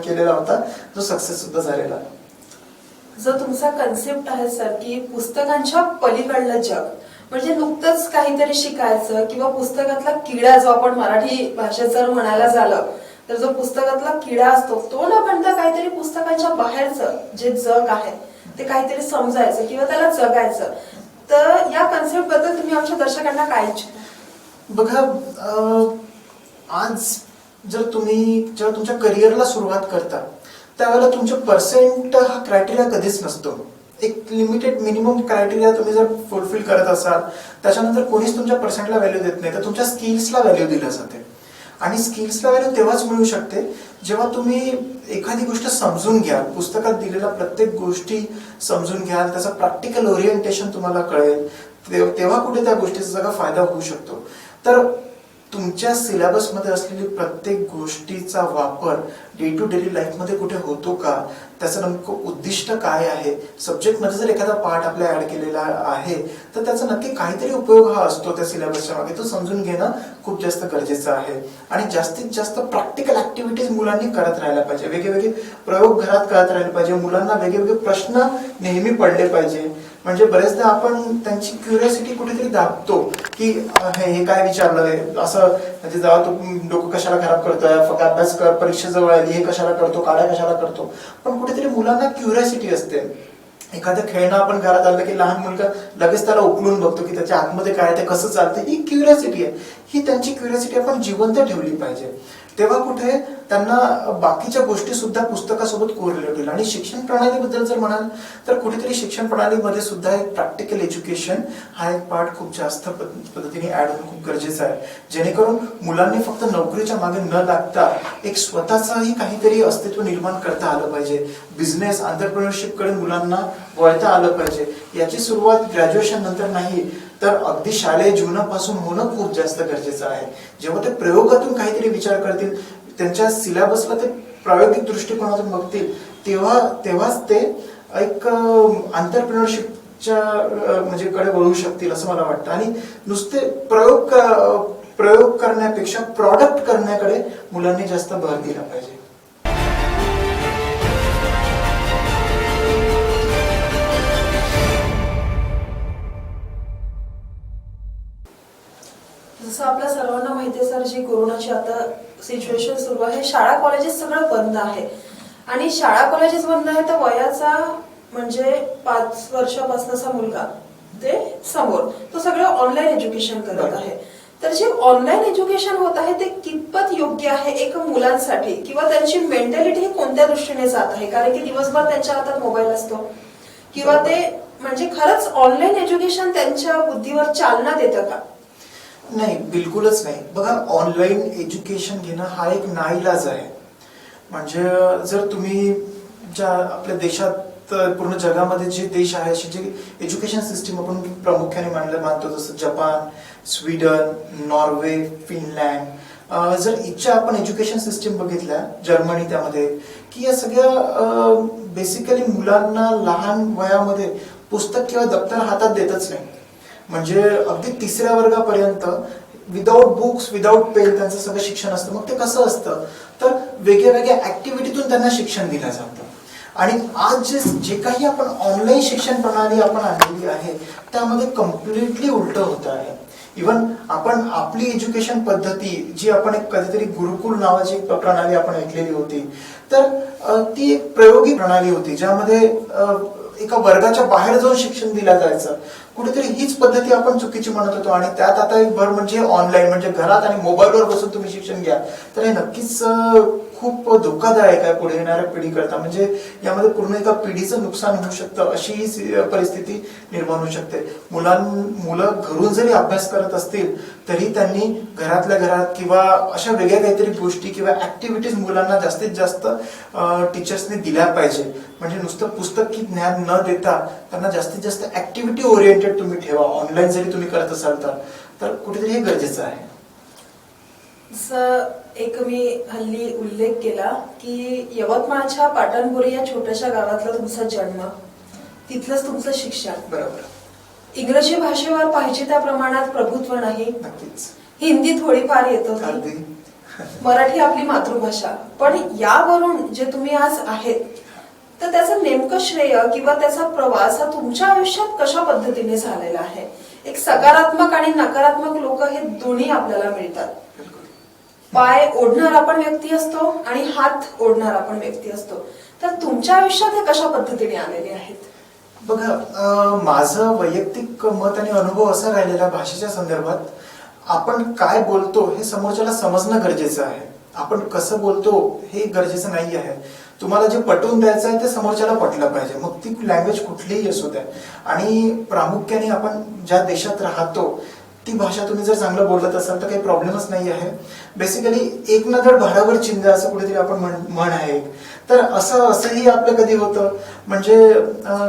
केलेला होता, जो सक्सेस सुद्धा झालेला. जो तुमचा कन्सेप्ट आहे सर की पुस्तकांच्या पलीकडलं जग, म्हणजे नुकतंच काहीतरी शिकायचं किंवा पुस्तकातला किडा, जो आपण मराठी भाषेत जर म्हणायला झालं तर जो पुस्तकातला किडा असतो तो न बनता काहीतरी पुस्तकांच्या बाहेरचं जे जग आहे ते काहीतरी समजायचं किंवा त्याला जगायचं. तर या कन्सेप्ट बद्दल तुम्ही आमच्या दर्शकांना काय इच्छिता? बघा, आज जर तुम्ही जेव्हा तुमच्या करिअरला सुरुवात करता त्यावेळेला तुमचे पर्सेंट हा क्रायटेरिया कधीच नसतो. एक लिमिटेड मिनिमम क्रायटेरिया तुम्ही जर फुलफिल करत असाल त्याच्यानंतर कोणीच तुमच्या पर्सेंटला व्हॅल्यू देत नाही, तर तुमच्या स्किल्सला व्हॅल्यू दिली जाते. आणि स्किल्सला व्हॅल्यू तेव्हाच मिळू शकते जेव्हा तुम्ही एखादी गोष्ट समजून घ्याल, पुस्तकात दिलेल्या प्रत्येक गोष्टी समजून घ्याल, त्याचं प्रॅक्टिकल ओरिएंटेशन तुम्हाला कळेल, तेव्हा कुठे त्या गोष्टीचा सगळा फायदा होऊ शकतो. तर तुमच्या सिलेबसमध्ये असलेली प्रत्येक गोष्टीचा वापर डे टू डेली लाईफमध्ये कुठे होतो का, त्याचं नेमकं उद्दिष्ट काय आहे, सब्जेक्टमध्ये जर एखादा पार्ट आपल्या ऍड केलेला आहे तर त्याचा नक्की काहीतरी उपयोग हा असतो त्या सिलेबसच्या मागे, तो समजून घेणं खूप जास्त गरजेचं आहे. आणि जास्तीत जास्त प्रॅक्टिकल ऍक्टिव्हिटीज मुलांनी करत राहायला पाहिजे, वेगवेगळे प्रयोग घरात करत राहिले पाहिजे, मुलांना वेगवेगळे प्रश्न नेहमी पडले पाहिजे. म्हणजे बरेचदा आपण त्यांची क्युरियोसिटी कुठेतरी दाबतो की हे काय विचारलंय असं, म्हणजे जेव्हा तू डोकं कशाला खराब करतोय, फक्त अभ्यास कर, परीक्षा जवळ आली, हे कशाला करतो, काड्या कशाला करतो. पण कुठेतरी मुलांना क्युरियोसिटी असते एखादं खेळणं आपण घरात आलं की लहान मुलगा लगेच त्याला उकलून बघतो की त्याच्या आतमध्ये काय ते कसं चालतं, ही क्युरियोसिटी आहे. ही त्यांची क्युरियोसिटी आपण जिवंत ठेवली पाहिजे. तेव्हा कुठे त्यांना बाकीच्या गोष्टी सुद्धा पुस्तकासोबत कोरिलेट होईल. आणि शिक्षण प्रणालीबद्दल जर म्हणाल तर कुठेतरी शिक्षण प्रणालीमध्ये सुद्धा एक प्रॅक्टिकल एज्युकेशन हा एक पार्ट खूप जास्त पद्धतीने ऍड होणं खूप गरजेचं आहे, जेणेकरून मुलांनी फक्त नोकरीच्या मागे न लागता एक स्वतःचंही काहीतरी अस्तित्व निर्माण करता आलं पाहिजे. बिझनेस एंटरप्रेन्योरशिप कडे मुलांना वळता आलं पाहिजे. याची सुरुवात ग्रॅज्युएशन नंतर नाही तर अगदी शालेय जीवनापासून होणं खूप जास्त गरजेचं आहे. जेव्हा ते प्रयोगातून काहीतरी विचार करतील, त्यांच्या सिलेबसला ते प्रायोगिक दृष्टिकोनातून बघतील, तेव्हाच ते एक एंटरप्रेन्योरशिपच्या म्हणजे कडे वळू शकतील असं मला वाटतं. आणि नुसते प्रयोग करण्यापेक्षा प्रॉडक्ट करण्याकडे मुलांनी जास्त भर दिला पाहिजे. जसं आपल्या सर्वांना माहिती आहे सर, जी कोरोनाची आता सिच्युएशन सुरू आहे, शाळा कॉलेजेस सगळं बंद आहे. आणि शाळा कॉलेजेस बंद आहे तर वयाचा म्हणजे 5 वर्षापासूनचा मुलगा ते समोर तो सगळं ऑनलाईन एज्युकेशन करत आहे. तर जे ऑनलाईन एज्युकेशन होत आहे ते कितपत योग्य आहे एक मुलांसाठी, किंवा त्यांची मेंटॅलिटी ही कोणत्या दृष्टीने जात आहे? कारण की दिवसभर त्यांच्या हातात मोबाईल असतो, किंवा ते म्हणजे खरंच ऑनलाईन एज्युकेशन त्यांच्या बुद्धीवर चालना देतं का? नाही, बिलकुलच नाही. बघा, ऑनलाईन एज्युकेशन घेणं हा एक नाईलाज आहे. म्हणजे जर तुम्ही ज्या आपल्या देशात पूर्ण जगामध्ये जे देश आहे अशी जी एज्युकेशन सिस्टीम आपण प्रामुख्याने मानतो, जसं जपान, स्वीडन, नॉर्वे, फिनलँड, जर इच्छा आपण एज्युकेशन सिस्टीम बघितल्या, जर्मनी त्यामध्ये, की या सगळ्या बेसिकली मुलांना लहान वयामध्ये पुस्तक किंवा दप्तर हातात देतच नाही. म्हणजे अगदी 3ऱ्या वर्गापर्यंत विदाऊट बुक्स, विदाऊट पेन त्यांचं सगळं शिक्षण असतं. मग ते कसं असतं तर वेगळ्या वेगळ्या ऍक्टिव्हिटीतून त्यांना शिक्षण दिलं जातं. आणि आज जे काही आपण ऑनलाईन शिक्षण प्रणाली आपण आणलेली आहे त्यामध्ये कम्प्लिटली उलट होत आहे. इव्हन आपण आपली एज्युकेशन पद्धती जी आपण एक कधीतरी गुरुकुल नावाची एक प्रणाली आपण ऐकलेली होती, तर ती एक प्रायोगिक प्रणाली होती ज्यामध्ये एका वर्गाच्या बाहेर जाऊन शिक्षण दिलं जायचं. कुठेतरी हीच पद्धती आपण चुकीची म्हणत होतो. आणि त्यात आता एक भर म्हणजे ऑनलाईन, म्हणजे घरात आणि मोबाईलवर बसून तुम्ही शिक्षण घ्या, तर हे नक्कीच खूप धोकादायक आहे पुढे येणाऱ्या पिढीकरता. म्हणजे यामध्ये पूर्ण एका पिढीचं नुकसान होऊ शकतं, अशी ही परिस्थिती निर्माण होऊ शकते. मुलं घरून जरी अभ्यास करत असतील तरी त्यांनी घरातल्या घरात किंवा अशा वेगळ्या काहीतरी गोष्टी किंवा ऍक्टिव्हिटीज मुलांना जास्तीत जास्त टीचर्सने दिल्या पाहिजे. म्हणजे नुसतं पुस्तकी ज्ञान न देता त्यांना जास्तीत जास्त ऍक्टिव्हिटी ओरिएंटेड तुम्ही ठेवा. ऑनलाईन जरी तुम्ही करत असाल तर कुठेतरी हे गरजेचं आहे. एक मी हल्ली उल्लेख केला की यवतमाळच्या पाटणपुरी या छोट्याशा गावातला तुमचा जन्म, तिथलंच तुमचं शिक्षण. बरोबर. इंग्रजी भाषेवर पाहिजे त्या प्रमाणात प्रभुत्व नाही. नक्कीच. हिंदी थोडीफार येत होती, मराठी आपली मातृभाषा. पण यावरून जे तुम्ही आज आहेत तर त्याचं नेमकं श्रेय किंवा त्याचा प्रवास हा तुमच्या आयुष्यात कशा पद्धतीने झालेला आहे? एक सकारात्मक आणि नकारात्मक लोक हे दोन्ही आपल्याला मिळतात. पाय ओढणारा पण व्यक्ती असतो आणि हात ओढणारा पण व्यक्ती असतो. तर तुमच्या आयुष्यात हे कशा पद्धतीने आलेले आहेत? बघा, माझं वैयक्तिक मत आणि अनुभव असा राहिलेला भाषेच्या संदर्भात, आपण काय बोलतो हे समोरच्याला समजणं गरजेचं आहे. आपण कसं बोलतो हे गरजेचं नाही आहे. तुम्हाला जे पटवून द्यायचं आहे ते समोरच्याला पटलं पाहिजे, मग ती लँग्वेज कुठलीही असू द्या. आणि प्रामुख्याने आपण ज्या देशात राहतो ती भाषा तुम्ही जर चांगलं बोलत असाल तर काही प्रॉब्लेमच नाही आहे. बेसिकली एक न धड भारावर चिंध्या असं कुठेतरी आपण म्हण आहे. तर असंही आपलं कधी होतं. म्हणजे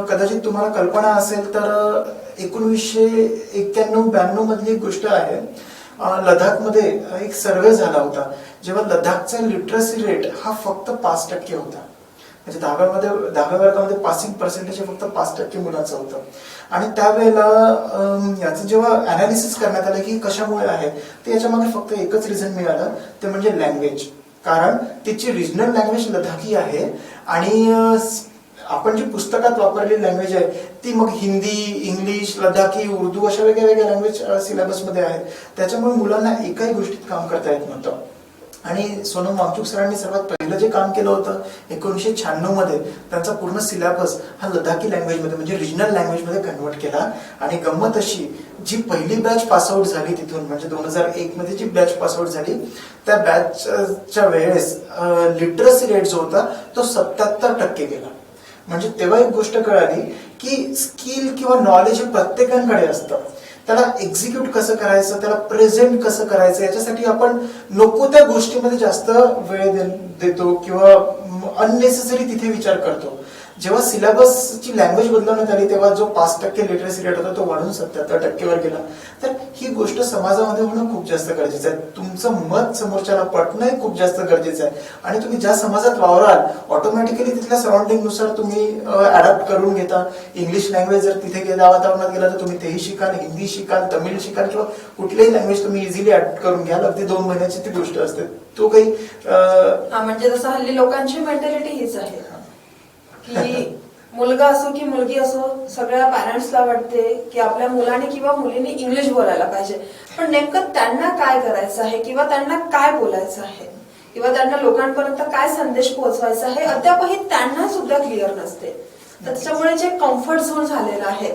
कदाचित तुम्हाला कल्पना असेल तर 1991-92 मधली गोष्ट आहे. लडाखमध्ये एक सर्वे झाला होता जेव्हा लडाखचा लिटरसी रेट हा फक्त 5% होता. म्हणजे 10व्या वर्गामध्ये पासिंग पर्सेंटेज फक्त 5% मुलांचं होतं. आणि त्यावेळेला याचं जेव्हा अनालिसिस करण्यात आलं की कशामुळे आहे, तर याच्यामागे फक्त एकच रिझन मिळालं, ते म्हणजे लँग्वेज. कारण तिची रिजनल लँग्वेज लडाखी आहे आणि आपण जी पुस्तकात वापरलेली लँग्वेज आहे ती मग हिंदी, इंग्लिश, लडाखी, उर्दू अशा वेगळ्या वेगळ्या लँग्वेज सिलेबसमध्ये आहेत. त्याच्यामुळे मुलांना एकाही गोष्टीत काम करता येत नव्हतं. आणि सोनम वांगचुक सरांनी सर्वात पहिलं जे काम केलं होतं 1996 मध्ये त्यांचा पूर्ण सिलेबस हा लडाखी लँग्वेज मध्ये म्हणजे रिजनल लँग्वेज मध्ये कन्वर्ट केला. आणि गंमत अशी, जी पहिली बॅच पासआउट झाली तिथून म्हणजे 2001 मध्ये जी बॅच पासआउट झाली त्या बॅचच्या वेळेस लिटरसी रेट जो होता तो 77% गेला. म्हणजे तेव्हा एक गोष्ट कळाली की स्किल किंवा नॉलेज हे प्रत्येकाकडे असतं, त्याला एक्झिक्यूट कसं करायचं, त्याला प्रेझेंट कसं करायचं, याच्यासाठी आपण नको त्या गोष्टीमध्ये जास्त वेळ देतो किंवा अननेसेसरी तिथे विचार करतो. जेव्हा सिलेबसची लँग्वेज बदलवण्यात आली तेव्हा जो 5% लिटरसी रेट होता तो वाढून 77% वर गेला. तर ही गोष्ट समाजामध्ये होणं खूप जास्त गरजेचं आहे. तुमचं मत समोरच्याला पटणं खूप जास्त गरजेचं आहे. आणि तुम्ही ज्या समाजात वावराल ऑटोमॅटिकली तिथल्या सराउंडिंग नुसार तुम्ही अडॅप्ट करून घेता. इंग्लिश लँग्वेज जर तिथे गेल्या वातावरणात गेला तर तुम्ही तेही शिकाल, हिंदी शिकाल, तमिळ शिकाल किंवा कुठलीही लँग्वेज तुम्ही इझिली अडॅप्ट करून घ्याल. अगदी 2 महिन्याची ती गोष्ट असते. तो काही म्हणजे जसं हल्ली लोकांची मेंटॅलिटी हीच आहे की मुलगा असो की मुलगी असो, सगळ्या पॅरेंट्सला वाटते की आपल्या मुलाने किंवा मुलीने इंग्लिश बोलायला पाहिजे. पण नेमकं त्यांना काय करायचं आहे किंवा त्यांना काय बोलायचं आहे किंवा त्यांना लोकांपर्यंत काय संदेश पोहोचवायचा आहे अद्यापही त्यांना सुद्धा क्लिअर नसते. त्याच्यामुळे जे कम्फर्ट झोन झालेलं आहे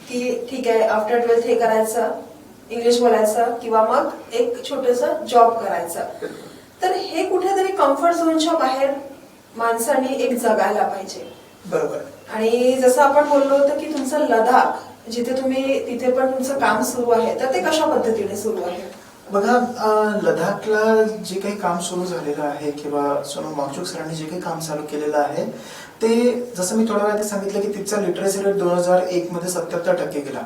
की ठीक आहे आफ्टर 12th हे करायचं, इंग्लिश बोलायचं किंवा मग एक छोटंसं जॉब करायचं, तर हे कुठेतरी कम्फर्ट झोनच्या बाहेर माणसाने एक जगायला पाहिजे. बरोबर. आणि जसं आपण बोललो होतं की तुमचं लडाख जिथे तुम्ही तिथे पण तुमचं काम सुरू आहे, तर ते कशा पद्धतीने सुरू आहे? बघा, लडाखला जे काही काम सुरू झालेलं आहे किंवा सोनम वांगचुक सरांनी जे काही काम चालू केलेलं आहे ते जसं मी थोड्या वेळात सांगितलं की तिचा लिटरसी रेट 2001 मध्ये 77% गेला.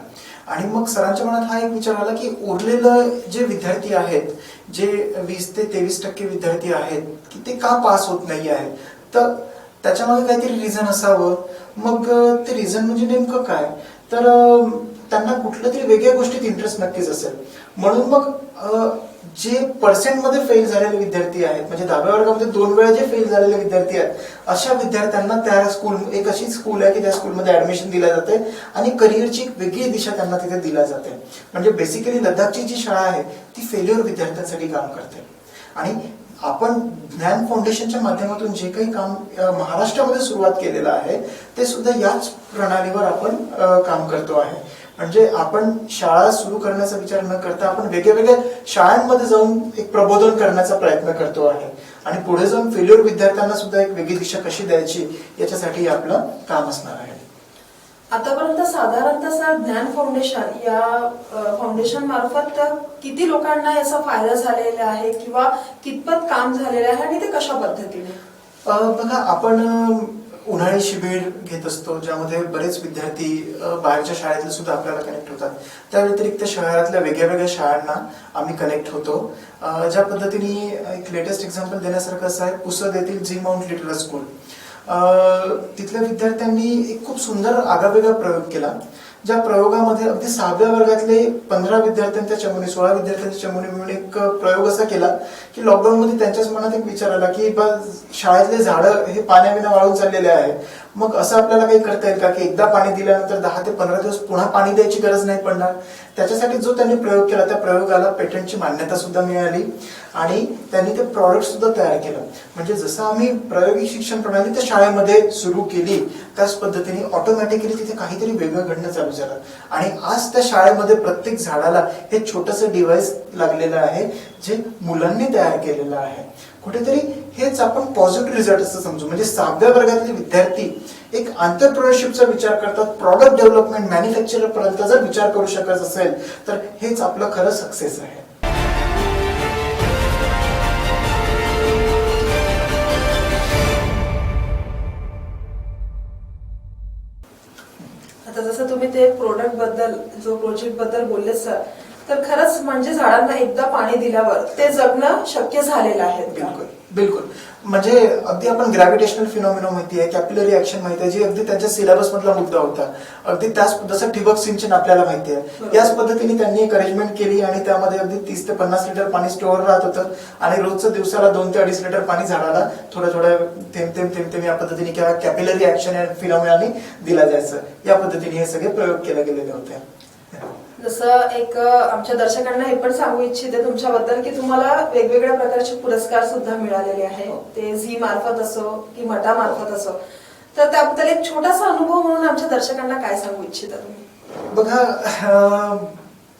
आणि मग सरांच्या मनात हा एक विचार आला की उरलेलं जे विद्यार्थी आहेत, जे 20 ते 23% विद्यार्थी आहेत की ते का पास होत नाही आहेत, तर त्याच्यामागे काहीतरी रिझन असावं. मग ते रिझन म्हणजे नेमकं काय, तर त्यांना कुठल्या तरी वेगळ्या गोष्टीत इंटरेस्ट नक्कीच असेल. म्हणून मग जे पर्सेंटमध्ये फेल झालेले विद्यार्थी आहेत म्हणजे 10व्या वर्गामध्ये 2 वेळा जे फेल झालेले विद्यार्थी आहेत अशा विद्यार्थ्यांना त्या स्कूल, एक अशी स्कूल आहे की त्या स्कूलमध्ये ऍडमिशन दिलं जाते आणि करिअरची एक वेगळी दिशा त्यांना तिथे दिल्या जाते. म्हणजे बेसिकली लडाखची जी शाळा आहे ती फेल्युअर विद्यार्थ्यांसाठी काम करते. आणि आपण ज्ञान फाउंडेशनच्या माध्यमातून जे काही काम महाराष्ट्रामध्ये सुरुवात केलेलं आहे ते सुद्धा याच प्रणालीवर आपण काम करतो आहे. म्हणजे आपण शाळा सुरू करण्याचा विचार न करता आपण वेगवेगळ्या शाळांमध्ये जाऊन एक प्रबोधन करण्याचा प्रयत्न करतो आहे. आणि पुढे जाऊन फेल्युअर विद्यार्थ्यांना सुद्धा एक वेगळी दिशा कशी द्यायची याच्यासाठी आपलं काम असणार आहे. आतापर्यंत साधारणतः ज्ञान फाउंडेशन या फाउंडेशन मार्फत किती लोकांना याचा फायदा झालेला आहे किंवा कितपत काम झालेलं आहे आणि ते कशा पद्धतीने? बघा, आपण उन्हाळी शिबिर घेत असतो ज्यामध्ये बरेच विद्यार्थी बाहेरच्या शाळेतले सुद्धा आपल्याला कनेक्ट होतात. त्या व्यतिरिक्त शहरातल्या वेगळ्या शहरांना आम्ही कनेक्ट होतो. ज्या पद्धतीने एक लेटेस्ट एक्झाम्पल देण्यासारखं असं आहे, पुसद येथील जी माउंट लिटल स्कूल, तिथल्या विद्यार्थ्यांनी एक खूप सुंदर आगळावेगळा प्रयोग केला. ज्या प्रयोगामध्ये अगदी 6व्या वर्गातले 15 विद्यार्थ्यांच्या चमूने 16 विद्यार्थ्यांच्या चमूने मिळून एक प्रयोग असा केला की लॉकडाऊन मध्ये त्यांच्याच मनात एक विचार आला की शाळेतले झाडं हे पाण्याविना वाळून चाललेले आहे. मग असं आपल्याला काही करता येईल का की एकदा पाणी दिल्यानंतर 10 ते 15 दिवस पुन्हा पाणी द्यायची गरज नाही पडणार. त्याच्यासाठी जो त्यांनी प्रयोग केला त्या प्रयोगाला पेटंटची मान्यता सुद्धा मिळाली आणि त्यांनी ते प्रॉडक्ट सुद्धा तयार केलं. म्हणजे जसं आम्ही प्रायोगिक शिक्षण प्रणाली त्या शाळेमध्ये सुरू केली त्याच पद्धतीने ऑटोमॅटिकली तिथे काहीतरी वेगळं घडणं चालू झालं. आणि आज त्या शाळेमध्ये प्रत्येक झाडाला हे छोटंसं डिव्हाइस लागलेलं आहे जे मुलांनी तयार केलेलं आहे. कुठेतरी हेच आपण पॉझिटिव्ह रिझल्ट असं समजू. म्हणजे 6व्या वर्गातले विद्यार्थी एक एंटरप्रेन्योरशिपचा विचार करतात, प्रॉडक्ट डेव्हलपमेंट, मॅन्युफॅक्चर पर्यंत जर विचार करू शकत असेल तर हेच आपलं खरं सक्सेस आहे. आता जसं तुम्ही ते प्रोडक्ट बद्दल, जो प्रोजेक्ट बद्दल बोलले सर, तर खरंच म्हणजे झाडांना एकदा पाणी दिल्यावर ते जगणं शक्य झालेलं आहे. बिलकुल बिलकुल. म्हणजे अगदी आपण ग्रॅव्हिटेशनल फिनॉमिना माहिती आहे, कॅपिलरी ऍक्शन माहिती आहे, जी अगदी त्यांच्या सिलेबस मधला मुद्दा होता. अगदी त्याच जसं ठिबक सिंचन आपल्याला माहिती आहे, याच पद्धतीने त्यांनी एक अरेंजमेंट केली आणि त्यामध्ये अगदी 30 ते 50 लिटर पाणी स्टोअर राहत होतं आणि रोजचं दिवसाला 2 ते 2.5 लिटर पाणी झाडाला थोड्या थेंब या पद्धतीने किंवा कॅपिलरी ऍक्शन फिनॉमिनाने दिला जायचं. या पद्धतीने हे सगळे प्रयोग केले गेलेले होते. जसं एक आमच्या दर्शकांना हे पण सांगू इच्छिते तुमच्याबद्दल की तुम्हाला वेगवेगळ्या प्रकारचे पुरस्कार सुद्धा मिळालेले आहेत, ते झी मार्फत असो की मटा मार्फत असो. तर त्याबद्दल एक छोटासा अनुभव म्हणून आमच्या दर्शकांना काय सांगू इच्छिता तुम्ही? बघा,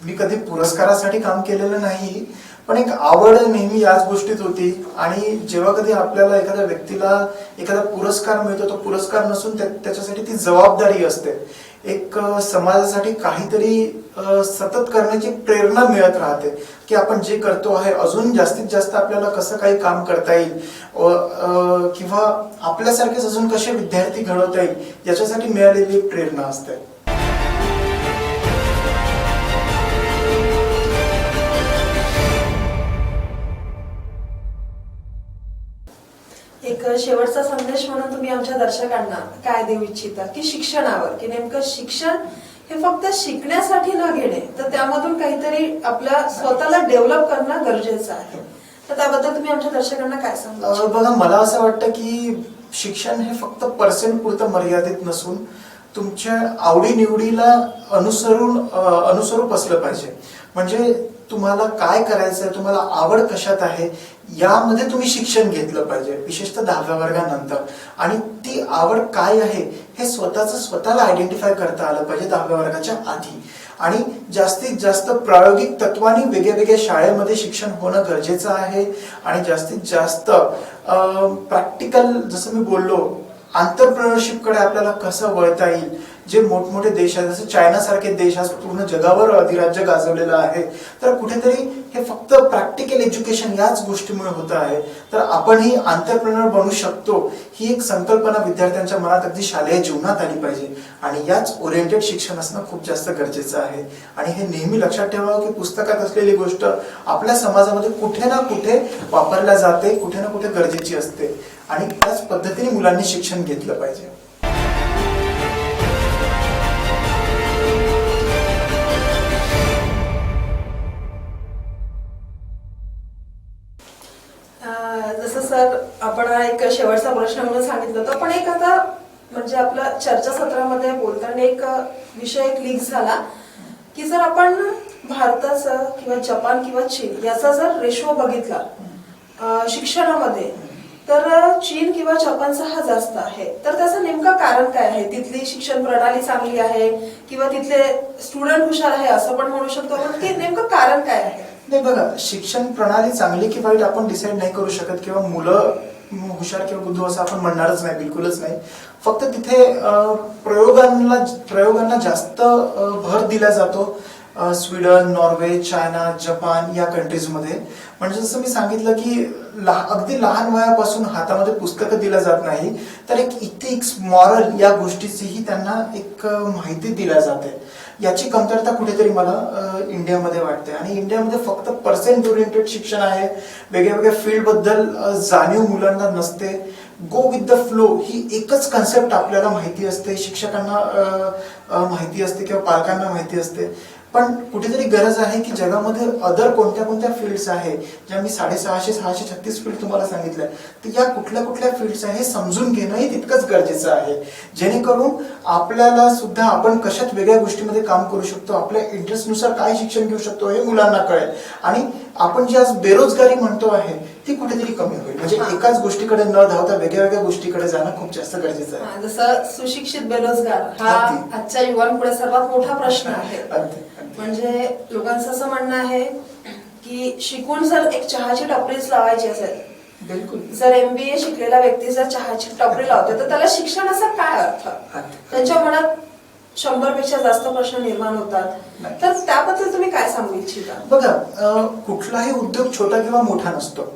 मी कधी पुरस्कारासाठी काम केलेलं नाही, पण एक आवड नेहमी याच गोष्टीत होती. आणि जेव्हा कधी आपल्याला एखाद्या व्यक्तीला एखादा पुरस्कार मिळतो, तो पुरस्कार नसून त्याच्यासाठी ती जबाबदारी असते. एक समाजासाठी काहीतरी सतत करण्याची प्रेरणा मिळत राहते की आपण जे करतो आहे अजून जास्तीत जास्त आपल्याला कसं काही काम करता येईल, किंवा आपल्यासारखेच अजून कसे विद्यार्थी घडवता येईल याच्यासाठी मिळालेली एक प्रेरणा असते. एक शेवटचा संदेश म्हणून तुम्ही आमच्या दर्शकांना काय देऊ इच्छिता की शिक्षणावर, की नेमकं शिक्षण हे फक्त शिकण्यासाठी न घेणे तर त्यामधून काहीतरी आपल्या स्वतःला डेव्हलप करणं गरजेचं आहे, तर त्याबद्दल तुम्ही आमच्या दर्शकांना काय सांगू? बघा, मला असं वाटतं की शिक्षण हे फक्त पर्सेंट पुरतं मर्यादित नसून तुमच्या आवडीनिवडीला अनुसरूप असलं पाहिजे. म्हणजे तुम्हाला काय करायचंय, तुम्हाला आवड कशात आहे यामध्ये तुम्ही शिक्षण घेतलं पाहिजे, विशेषतः 10व्या वर्गानंतर. आणि ती आवड काय आहे हे स्वतःला आयडेंटिफाय करता आलं पाहिजे 10व्या वर्गाच्या आधी. आणि जास्तीत जास्त प्रायोगिक तत्वानी वेगळ्या शाळेमध्ये शिक्षण होणं गरजेचं आहे. आणि जास्तीत जास्त प्रॅक्टिकल, जसं मी बोललो, एंटरप्रेन्योरशिप कडे आपल्याला कसं वळता येईल. जे मोठमोठे देश आहेत, जसं चायना सारखे देश आज पूर्ण जगावर अधिराज्य गाजवलेलं आहे, तर कुठेतरी हे फक्त प्रॅक्टिकल एज्युकेशन याच गोष्टीमुळे होत आहे. तर आपणही एंटरप्रेन्योर बनू शकतो ही एक संकल्पना विद्यार्थ्यांच्या मनात अगदी शालेय जीवनात आली पाहिजे. आणि याच ओरिएंटेड शिक्षण असणं खूप जास्त गरजेचं आहे. आणि हे नेहमी लक्षात ठेवावं की पुस्तकात असलेली गोष्ट आपल्या समाजामध्ये कुठे ना कुठे वापरल्या जाते, कुठे ना कुठे गरजेची असते. आणि त्याच पद्धतीने मुलांनी शिक्षण घेतलं पाहिजे. जसं सर आपण हा एक शेवटचा प्रश्न म्हणून सांगितलं होतं, पण एक आता म्हणजे आपल्या चर्चासत्रामध्ये बोलताना एक विषय एक लीक झाला की जर आपण भारताचं किंवा जपान किंवा चीन याचा जर रेशो बघितला शिक्षणामध्ये तर चीन किंवा जपानचा हा जास्त आहे. तर त्याचं नेमकं कारण काय आहे? तिथली शिक्षण प्रणाली चांगली आहे किंवा तिथले स्टुडंट हुशार आहे असं पण म्हणू शकतो आपण, की नेमकं कारण काय आहे? नाही, बघा, शिक्षण प्रणाली चांगली की वाईट आपण डिसाईड नाही करू शकत, किंवा मुलं हुशार किंवा बुद्धू असं आपण म्हणणारच नाही, बिलकुलच नाही. फक्त तिथे प्रयोगांना जास्त भर दिला जातो. स्वीडन, नॉर्वे, चायना, जपान या कंट्रीजमध्ये. म्हणजे जसं मी सांगितलं की अगदी लहान वयापासून हातामध्ये पुस्तकं दिलं जात नाही, तर एक इथिक्स, मॉरल या गोष्टीचीही त्यांना एक माहिती दिल्या जाते. याची कमतरता कुठेतरी मला इंडियामध्ये वाटते. आणि इंडियामध्ये फक्त पर्सेंट ओरिएंटेड शिक्षण आहे. वेगळ्या फील्ड बद्दल जाणीव मुलांना नसते. गो विथ द फ्लो ही एकच कन्सेप्ट आपल्याला माहिती असते, शिक्षकांना माहिती असते किंवा पालकांना माहिती असते. पण कुठेतरी गरज आहे की जगामध्ये अदर कोणत्या फील्ड्स आहे, ज्या मी 636 फील्ड तुम्हाला सांगितल्या, तर या कुठल्या फील्ड्स आहे हे समजून घेणंही तितकंच गरजेचं आहे. जेणेकरून आपल्याला सुद्धा आपण कशात वेगळ्या गोष्टीमध्ये काम करू शकतो, आपल्या इंटरेस्टनुसार काय शिक्षण घेऊ शकतो हे मुलांना कळेल. आणि आपण जी आज बेरोजगारी म्हणतो आहे ती कुठेतरी कमी होईल. म्हणजे एकाच गोष्टीकडे न धावता वेगळ्या गोष्टीकडे जाणं खूप जास्त गरजेचं आहे. जसं सुशिक्षित बेरोजगार हा आजच्या युवांपुढे सर्वात मोठा प्रश्न आहे. म्हणजे लोकांचं असं म्हणणं आहे की शिकून जर एक चहाची टपरीच लावायची असेल, बिलकुल, जर MBA शिकलेला व्यक्ती जर चहाची टपरी लावते तर त्याला शिक्षणाचा काय अर्थ? त्यांच्या मनात 100 पेक्षा जास्त प्रश्न निर्माण होतात. तर त्याबद्दल तुम्ही काय सांगू इच्छिता? बघा, कुठलाही उद्योग छोटा किंवा मोठा नसतो.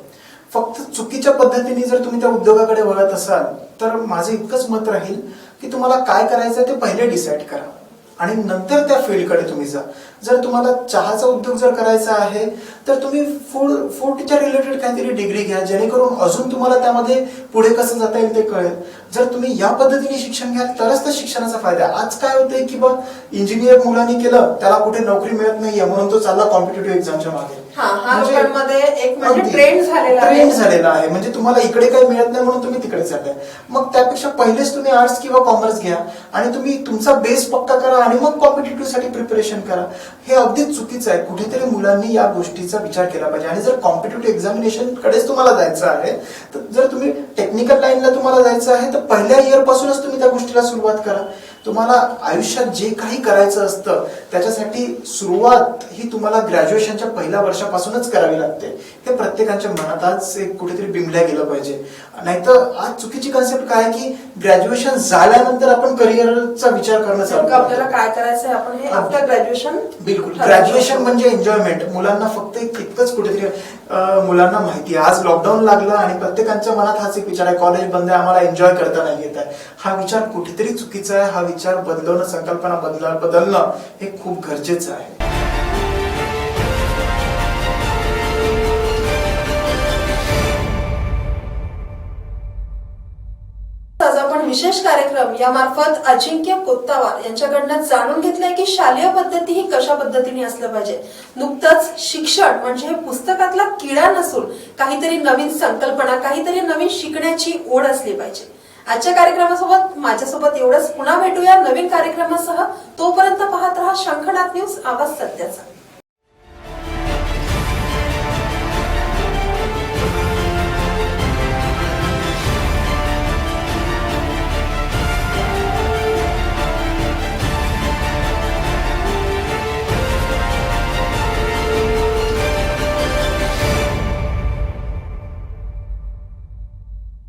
फक्त चुकीच्या पद्धतीने जर तुम्ही त्या उद्योगाकडे वळत असाल तर माझं इतकंच मत राहील की तुम्हाला काय करायचं ते पहिले डिसाईड करा आणि नंतर त्या फील्डकडे तुम्ही जा. जर तुम्हाला चहाचा उद्योग जर करायचा आहे तर तुम्ही फूडच्या रिलेटेड काहीतरी डिग्री घ्या, जेणेकरून अजून तुम्हाला त्यामध्ये पुढे कसं जाता येईल ते कळेल. जर तुम्ही या पद्धतीने शिक्षण घ्याल तरच त्या शिक्षणाचा फायदा. आज काय होतंय की बा इंजिनियर मुलांनी केलं, त्याला कुठे नोकरी मिळत नाहीये म्हणून तो चालला कॉम्पिटेटिव्ह एक्झामच्या मागे. हा लोकांमध्ये एक म्हणजे ट्रेंड झालेला आहे. म्हणजे तुम्हाला इकडे काही मिळत नाही म्हणून तुम्ही तिकडे जाताय. मग त्यापेक्षा पहिलेच तुम्ही आर्ट्स किंवा कॉमर्स घ्या आणि तुम्ही तुमचा बेस पक्का करा आणि मग कॉम्पिटिटिव्ह साठी प्रिपरेशन करा. हे अगदीच चुकीचं आहे. कुठेतरी मुलांनी या गोष्टीचा विचार केला पाहिजे. आणि जर कॉम्पिटिटिव्ह एक्झामिनेशन कडेच तुम्हाला जायचं आहे, तर जर तुम्ही टेक्निकल लाईनला तुम्हाला जायचं आहे, तर पहिल्या इयर पासूनच तुम्ही त्या गोष्टीला सुरुवात करा. तुम्हाला आयुष्यात जे काही करायचं असतं त्याच्यासाठी सुरुवात ही तुम्हाला ग्रॅज्युएशनच्या पहिल्या वर्षापासूनच करावी लागते. हे प्रत्येकाच्या मनात आज एक कुठेतरी बिंबल्या गेलं पाहिजे. नाहीतर आज चुकीची कन्सेप्ट काय आहे की ग्रॅज्युएशन झाल्यानंतर आपण करिअरचा विचार करणं चालू करतो. आपल्याला काय करायचंय आपण हे आफ्टर ग्रॅज्युएशन. बिलकुल. ग्रॅज्युएशन म्हणजे एन्जॉयमेंट. मुलांना फक्त इतकंच कुठेतरी मुलांना माहिती आहे. आज लॉकडाऊन लागलं आणि प्रत्येकाच्या मनात हाच एक विचार आहे, कॉलेज बंद आहे, आम्हाला एन्जॉय करता नाही येत आहे. हा विचार कुठेतरी चुकीचा आहे. हा विचार बदलवणं, संकल्पना बदलणं हे खूप गरजेचं आहे. आज आपण विशेष कार्यक्रम या मार्फत अजिंक्य कोत्तावार यांच्याकडनं जाणून घेतलंय की शालेय पद्धती ही कशा पद्धतीने असलं पाहिजे. नुकतंच शिक्षण म्हणजे पुस्तकातला किडा नसून काहीतरी नवीन संकल्पना, काहीतरी नवीन शिकण्याची ओढ असली पाहिजे. आजच्या कार्यक्रमासोबत माझ्यासोबत एवढंच. पुन्हा भेटूया नवीन कार्यक्रमासह. तोपर्यंत पाहत रहा शंखनाद न्यूज, आवाज सत्याचा.